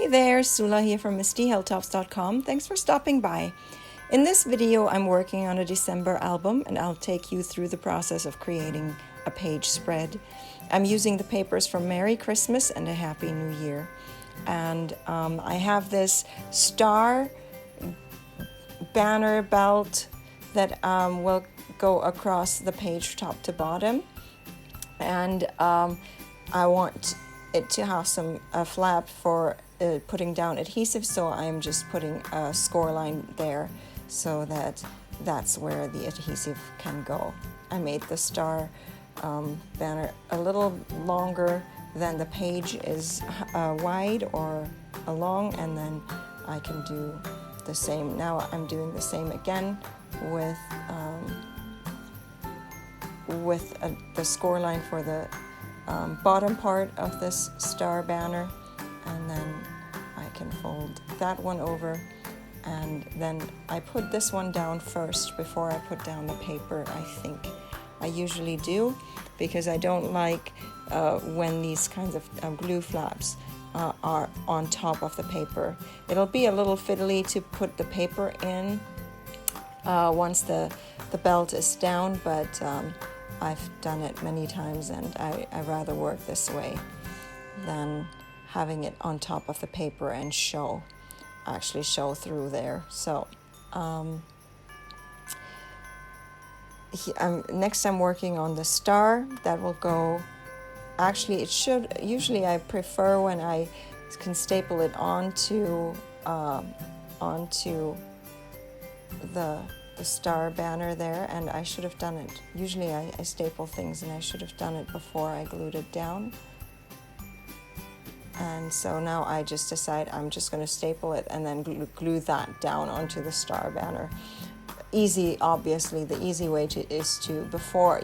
Hey there, Sula here from MistyHilltops.com. Thanks for stopping by. In this video, I'm working on a December album, and I'll take you through the process of creating a page spread. I'm using the papers from Merry Christmas and a Happy New Year. And I have this star banner belt that will go across the page top to bottom. And I want it to have a flap for putting down adhesive, so I'm just putting a score line there so that's where the adhesive can go. I made the star banner a little longer than the page is wide or long, and then I can do the same. Now I'm doing the same again with the score line for the bottom part of this star banner, and then I can fold that one over, and then I put this one down first before I put down the paper. I think I usually do, because I don't like when these kinds of glue flaps are on top of the paper. It'll be a little fiddly to put the paper in once the belt is down, but I've done it many times, and I rather work this way than having it on top of the paper and actually show through there. So next I'm working on the star that will go. Actually, usually I prefer when I can staple it onto the star banner there, and I should have done it. Usually I staple things, and I should have done it before I glued it down. And so now I just decide I'm just going to staple it and then glue that down onto the star banner. Obviously the easy way is to, before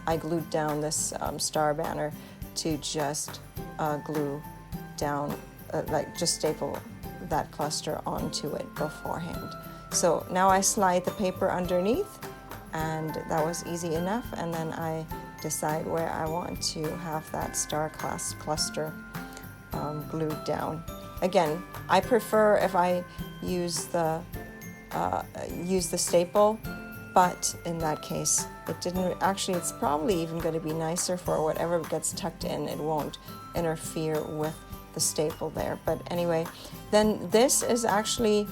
I glued down this star banner, to just glue down, just staple that cluster onto it beforehand. So now I slide the paper underneath, and that was easy enough, and then I decide where I want to have that star cluster glued down. Again, I prefer if I use the staple, but in that case it didn't. Actually, it's probably even going to be nicer for whatever gets tucked in. It won't interfere with the staple there. But anyway, then this is actually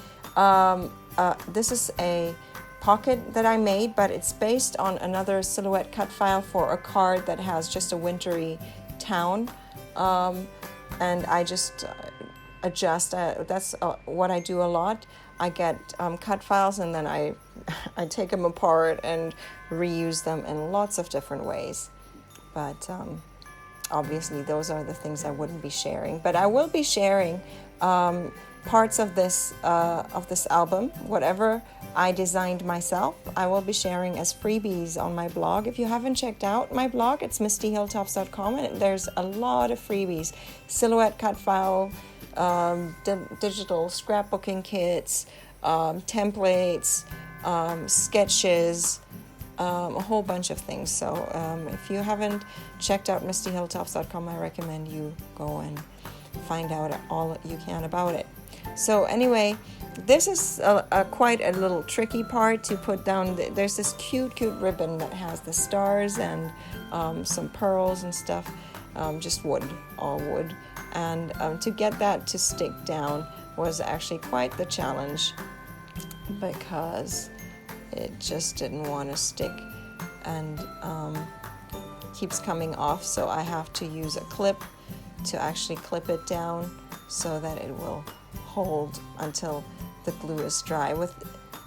this is a pocket that I made, but it's based on another silhouette cut file for a card that has just a wintry town, and I just adjust. That's what I do a lot. I get cut files, and then I take them apart and reuse them in lots of different ways. But obviously those are the things I wouldn't be sharing. But I will be sharing parts of this album, whatever I designed myself. I will be sharing as freebies on my blog. If you haven't checked out my blog, it's MistyHilltops.com, and there's a lot of freebies: silhouette cut file, digital scrapbooking kits, templates, sketches, a whole bunch of things. So if you haven't checked out MistyHilltops.com, I recommend you go and find out all you can about it. So anyway, this is quite a little tricky part to put down. There's this cute ribbon that has the stars and some pearls and stuff, just all wood. And to get that to stick down was actually quite the challenge, because it just didn't want to stick and keeps coming off. So I have to use a clip to actually clip it down so that it will hold until the glue is dry. With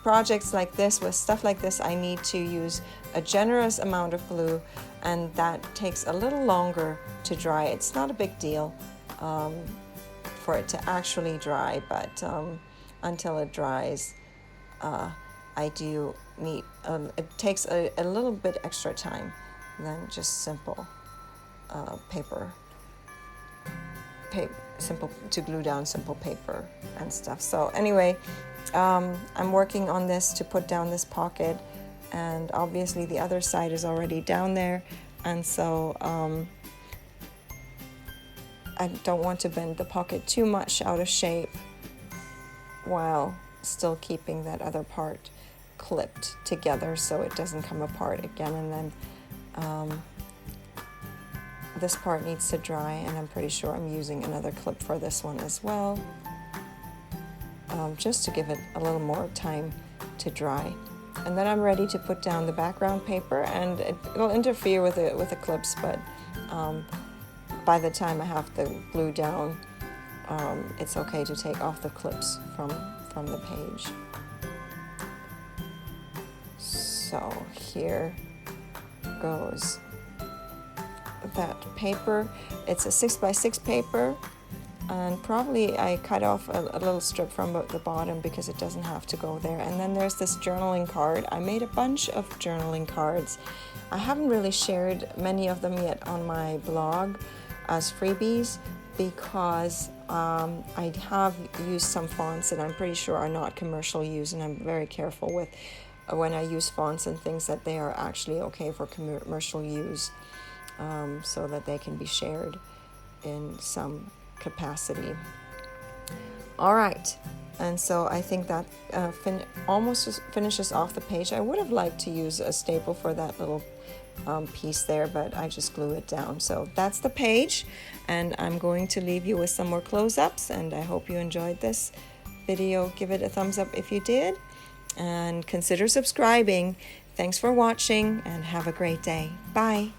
projects like this, with stuff like this, I need to use a generous amount of glue, and that takes a little longer to dry. It's not a big deal for it to actually dry, but until it dries, I do need, it takes a little bit extra time than just simple simple to glue down simple paper and stuff. So anyway, I'm working on this to put down this pocket, and obviously the other side is already down there, and so I'm working on this to put down this pocket, and obviously the other side is already down there, and so I'm working on this to put down this pocket, and obviously the other side is already down there, and so I'm working on this to put down this pocket, and obviously the other side is already down there, and so I don't want to bend the pocket too much out of shape while still keeping that other part clipped together so it doesn't come apart again. And then this part needs to dry, and I'm pretty sure I'm using another clip for this one as well, just to give it a little more time to dry. And then I'm ready to put down the background paper, and it'll interfere with the clips, but by the time I have the glue down, it's okay to take off the clips from the page. So here goes that paper. It's a 6x6 paper, and probably I cut off a little strip from the bottom because it doesn't have to go there. And then there's this journaling card. I made a bunch of journaling cards. I haven't really shared many of them yet on my blog as freebies because I have used some fonts that I'm pretty sure are not commercial use, and I'm very careful with when I use fonts and things that they are actually okay for commercial use, so that they can be shared in some capacity. All right, and so I think that almost finishes off the page. I would have liked to use a staple for that little piece there, but I just glue it down. So that's the page, and I'm going to leave you with some more close-ups, and I hope you enjoyed this video. Give it a thumbs up if you did, and consider subscribing. Thanks for watching, and have a great day. Bye.